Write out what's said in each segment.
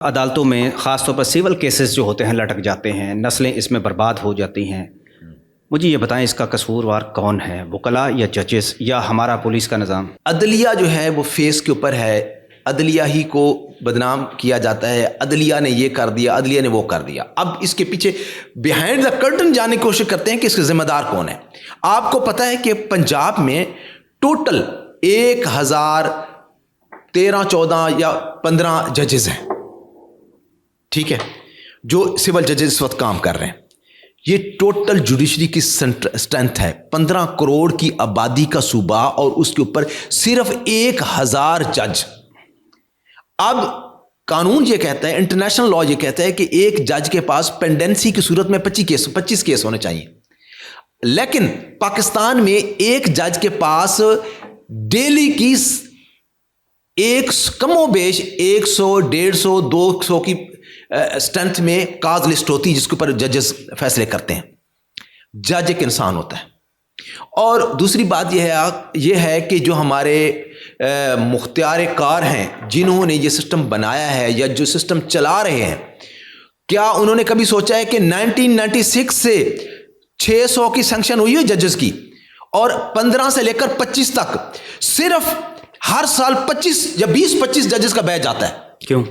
عدالتوں میں خاص طور پر سول کیسز جو ہوتے ہیں لٹک جاتے ہیں، نسلیں اس میں برباد ہو جاتی ہیں. مجھے یہ بتائیں اس کا قصوروار کون ہے، وکلاء یا ججز یا ہمارا پولیس کا نظام؟ عدلیہ جو ہے وہ فیس کے اوپر ہے، عدلیہ ہی کو بدنام کیا جاتا ہے، عدلیہ نے یہ کر دیا، عدلیہ نے وہ کر دیا. اب اس کے پیچھے بیہائنڈ دا کرٹن جانے کی کوشش کرتے ہیں کہ اس کے ذمہ دار کون ہے. آپ کو پتہ ہے کہ پنجاب میں ٹوٹل 1013 14 یا 15 ججز ہیں، ٹھیک ہے، جو سول ججز اس وقت کام کر رہے ہیں. یہ ٹوٹل جوڈیشری کی اسٹرینتھ ہے. 15 کروڑ کی آبادی کا صوبہ اور اس کے اوپر صرف 1000 جج. اب قانون یہ کہتا ہے، انٹرنیشنل لا یہ کہتا ہے کہ ایک جج کے پاس پینڈنسی کی صورت میں 25 کیس ہونے چاہیے. لیکن پاکستان میں ایک جج کے پاس ڈیلی کی کم و بیش 100 150 200 کی اسٹرینتھ میں کاز لسٹ ہوتی ہے جس کے اوپر ججز فیصلے کرتے ہیں. جج ایک انسان ہوتا ہے. اور دوسری بات یہ ہے کہ جو ہمارے مختار کار ہیں جنہوں نے یہ سسٹم بنایا ہے یا جو سسٹم چلا رہے ہیں، کیا انہوں نے کبھی سوچا ہے کہ 1996 سے 600 کی سینکشن ہوئی ہے ججز کی، اور 15 سے لے کر 25 تک صرف ہر سال 25 یا 20-25 ججز کا بیچ جاتا ہے. کیوں؟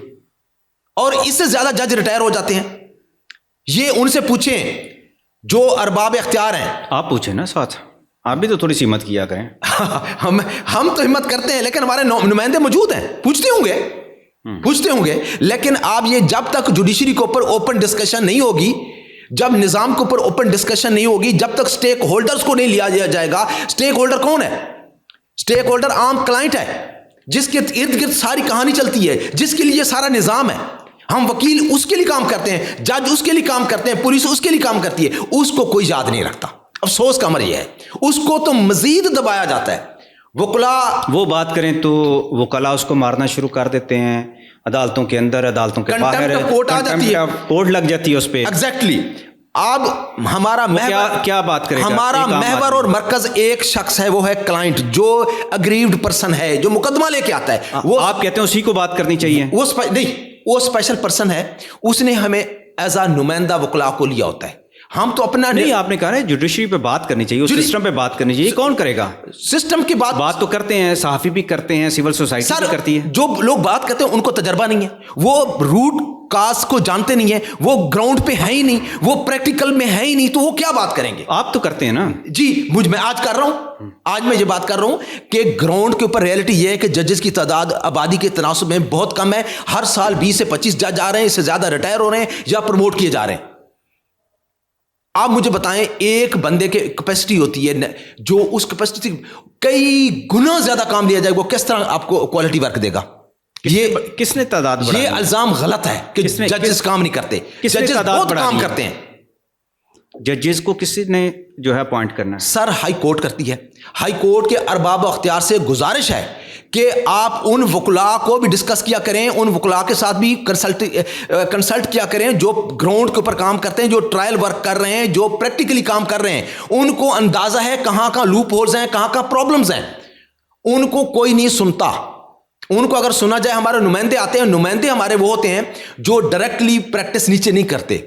اور اس سے زیادہ جج ریٹائر ہو جاتے ہیں. یہ ان سے پوچھیں جو ارباب اختیار ہیں. آپ پوچھیں نا ساتھ، آپ بھی تو تھوڑی سی ہمت کیا کریں. ہم تو ہمت کرتے ہیں، لیکن ہمارے نمائندے موجود ہیں، پوچھتے ہوں گے. لیکن آپ یہ جب تک جوڈیشری کے اوپر اوپن ڈسکشن نہیں ہوگی، جب نظام کے اوپر اوپن ڈسکشن نہیں ہوگی، جب تک سٹیک ہولڈرز کو نہیں لیا جائے گا. سٹیک ہولڈر کون ہے؟ سٹیک ہولڈر عام کلائنٹ ہے، جس کے ارد گرد ساری کہانی چلتی ہے، جس کے لیے یہ سارا نظام ہے. ہم وکیل اس کے لیے کام کرتے ہیں، جج اس کے لیے کام کرتے ہیں، پولیس اس کے لیے کام کرتی ہے. اس کو کوئی یاد نہیں رکھتا. افسوس کا امر یہ ہے، اس کو تو مزید دبایا جاتا ہے. وکلاء وہ بات کریں تو وکلاء اس کو مارنا شروع کر دیتے ہیں، عدالتوں کے اندر، عدالتوں کے باہر کوٹ آ جاتی ہے، کوٹ لگ جاتی ہے اس پہ. ایگزیکٹلی. اب ہمارا کیا بات کرے گا؟ ہمارا محور اور مرکز ایک شخص ہے، وہ ہے کلائنٹ، جو اگریوڈ پرسن ہے، جو مقدمہ لے کے آتا ہے. وہ آپ کہتے ہیں اسی کو بات کرنی چاہیے؟ وہ اسپیشل پرسن ہے، اس نے ہمیں ایز اے نمائندہ وکلاء کو لیا ہوتا ہے. ہم تو اپنا نہیں، آپ نے کہا ہے جوڈیشری پہ بات کرنی چاہیے، اس سسٹم پہ بات کرنی چاہیے. کون کرے گا؟ سسٹم کی بات تو کرتے ہیں، صحافی بھی کرتے ہیں، سول سوسائٹی بھی کرتی ہے. جو لوگ بات کرتے ہیں ان کو تجربہ نہیں ہے، وہ روٹ کاز کو جانتے نہیں ہیں، وہ گراؤنڈ پہ ہے ہی نہیں، وہ پریکٹیکل میں ہے ہی نہیں، تو وہ کیا بات کریں گے؟ آپ تو کرتے ہیں نا. جی، میں آج کر رہا ہوں، آج میں یہ بات کر رہا ہوں کہ گراؤنڈ کے اوپر ریئلٹی یہ ہے کہ ججز کی تعداد آبادی کے تناسب میں بہت کم ہے. ہر سال 20 سے 25 جج آ رہے ہیں، اس سے زیادہ ریٹائر ہو رہے ہیں یا پروموٹ کیے جا رہے ہیں. آپ مجھے بتائیں، ایک بندے کے کیپیسٹی ہوتی ہے، جو اس کیپیسٹی سے کئی گنا زیادہ کام لیا جائے، وہ کس طرح آپ کو کوالٹی ورک دے گا؟ یہ کس نے تعداد بڑھائی؟ یہ الزام غلط ہے کہ ججز کام نہیں کرتے. ججز بہت کام کرتے ہیں. ججز کو کسی نے جو ہے اپوائنٹ کرنا ہے؟ سر ہائی کورٹ کرتی ہے. ہائی کورٹ کے ارباب اختیار سے گزارش ہے کہ آپ ان وکلاء کو بھی ڈسکس کیا کریں، ان وکلاء کے ساتھ بھی کنسلٹ کیا کریں جو گراؤنڈ کے اوپر کام کرتے ہیں، جو ٹرائل ورک کر رہے ہیں، جو پریکٹیکلی کام کر رہے ہیں. ان کو اندازہ ہے کہاں کہاں لوپ ہولز ہیں، کہاں کہاں پرابلمز ہیں. ان کو کوئی نہیں سنتا. ان کو اگر سنا جائے، ہمارے نمائندے آتے ہیں، نمائندے ہمارے وہ ہوتے ہیں جو ڈائریکٹلی پریکٹس نیچے نہیں کرتے.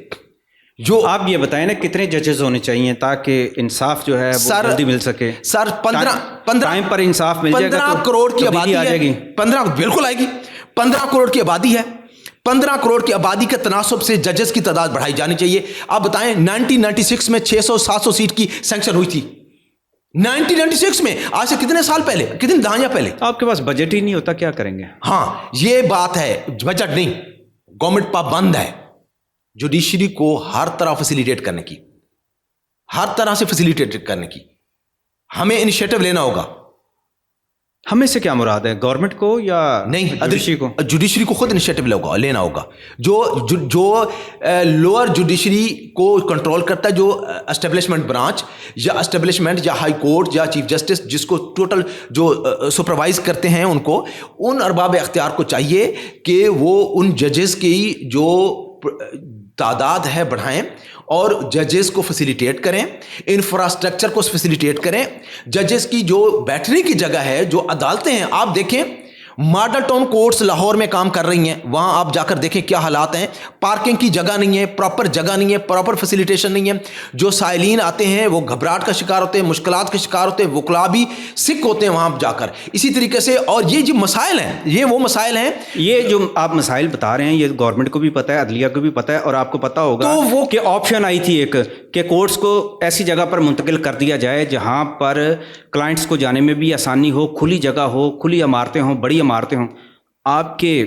جو آپ یہ بتائیں نا کتنے ججز ہونے چاہیے تاکہ انصاف جو ہے وہ جلدی مل سکے؟ سر 15 ٹائم پر انصاف مل جائے گا. 15 کروڑ کی آبادی آ جائے گی. 15 بالکل آئے گی. 15 کروڑ کی آبادی ہے. 15 کروڑ کی آبادی کے تناسب سے ججز کی تعداد بڑھائی جانی چاہیے. آپ بتائیں 1996 میں 600-700 سیٹ کی سینکشن ہوئی تھی. 1996 میں، آج سے کتنے سال پہلے، کتنی دہائیاں پہلے. آپ کے پاس بجٹ ہی نہیں ہوتا، کیا کریں گے؟ ہاں، یہ بات ہے. بجٹ نہیں، گورنمنٹ پابند ہے جوڈیشری کو ہر طرح فیسیلیٹیٹ کرنے کی، ہر طرح سے فیسیلیٹیٹ کرنے کی. ہمیں انیشیٹو لینا ہوگا. ہمیں سے کیا مراد ہے؟ گورنمنٹ کو یا نہیں، جوڈیشری کو؟ جوڈیشری کو خود انیشیٹو لینا ہوگا. جو لوور جوڈیشری کو کنٹرول کرتا ہے، جو اسٹیبلشمنٹ برانچ یا اسٹیبلشمنٹ یا ہائی کورٹ یا چیف جسٹس، جس کو ٹوٹل جو سپروائز کرتے ہیں، ان ارباب اختیار کو چاہیے کہ وہ ان ججز کی جو تعداد ہے بڑھائیں اور ججز کو فیسیلیٹیٹ کریں، انفراسٹرکچر کو فیسیلیٹیٹ کریں. ججز کی جو بیٹھنے کی جگہ ہے، جو عدالتیں ہیں، آپ دیکھیں ماڈل ٹاؤن کورٹس لاہور میں کام کر رہی ہیں, وہاں آپ جا کر دیکھیں کیا حالات ہیں. پارکنگ کی جگہ نہیں ہے, پراپر جگہ نہیں ہے, پراپر فیسیلیٹیشن نہیں ہے. جو سائلین آتے ہیں وہ گھبراہٹ کا شکار ہوتے ہیں, مشکلات کا شکار ہوتے ہیں, وکلا بھی سک ہوتے ہیں وہاں جا کر. اسی طریقے سے اور یہ جو مسائل ہیں, یہ وہ مسائل ہیں, یہ جو آپ مسائل بتا رہے ہیں یہ گورنمنٹ کو بھی پتہ ہے, عدلیہ کو بھی پتہ ہے, اور آپ کو پتہ ہوگا تو وہ کہ آپشن آئی تھی ایک کہ کورٹس کو ایسی جگہ پر منتقل کر دیا جائے جہاں پر کلائنٹس کو جانے میں بھی آسانی ہو, کھلی جگہ ہو, کھلی عمارتیں ہوں, بڑی عمارتیں ہوں. آپ کے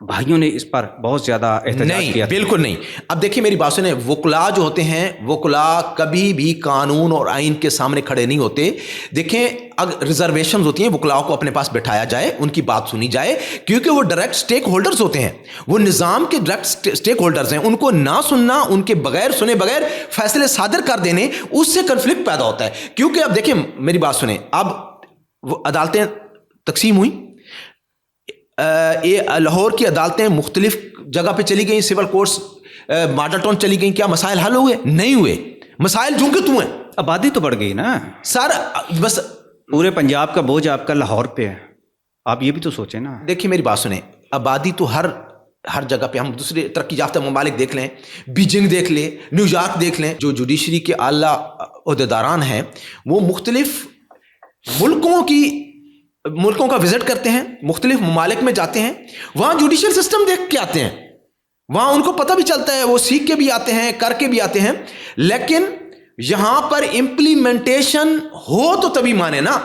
بھائیوں نے اس پر بہت زیادہ احتجاج کیا. بالکل نہیں. اب دیکھیے میری بات سنیں, وکلا جو ہوتے ہیں, وکلا کبھی بھی قانون اور آئین کے سامنے کھڑے نہیں ہوتے. دیکھیں اگر ریزرویشنز ہوتی ہیں, وکلاؤں کو اپنے پاس بٹھایا جائے, ان کی بات سنی جائے, کیونکہ وہ ڈائریکٹ سٹیک ہولڈرز ہوتے ہیں, وہ نظام کے ڈائریکٹ سٹیک ہولڈرز ہیں. ان کو نہ سننا, ان کے بغیر سنے بغیر فیصلے صادر کر دینے, اس سے کنفلکٹ پیدا ہوتا ہے. کیونکہ اب دیکھیں میری بات سنیں, اب وہ عدالتیں تقسیم ہوئی, لاہور کی عدالتیں مختلف جگہ پہ چلی گئیں, سول کورٹس ماڈل ٹاؤن چلی گئیں, کیا مسائل حل ہوئے؟ نہیں ہوئے. مسائل جو کہ تو ہیں. آبادی تو بڑھ گئی نا سر, بس پورے پنجاب کا بوجھ آپ کا لاہور پہ ہے, آپ یہ بھی تو سوچیں نا. دیکھیے میری بات سنیں, آبادی تو ہر جگہ پہ, ہم دوسرے ترقی یافتہ ممالک دیکھ لیں, بیجنگ دیکھ لیں, نیو یارک دیکھ لیں, جو جوڈیشری کے اعلیٰ عہدیداران ہیں وہ مختلف ملکوں کا وزٹ کرتے ہیں, مختلف ممالک میں جاتے ہیں, وہاں جوڈیشل سسٹم دیکھ کے آتے ہیں, وہاں ان کو پتہ بھی چلتا ہے, وہ سیکھ کے بھی آتے ہیں, کر کے بھی آتے ہیں. لیکن یہاں پر امپلیمنٹیشن ہو تو تبھی مانے نا.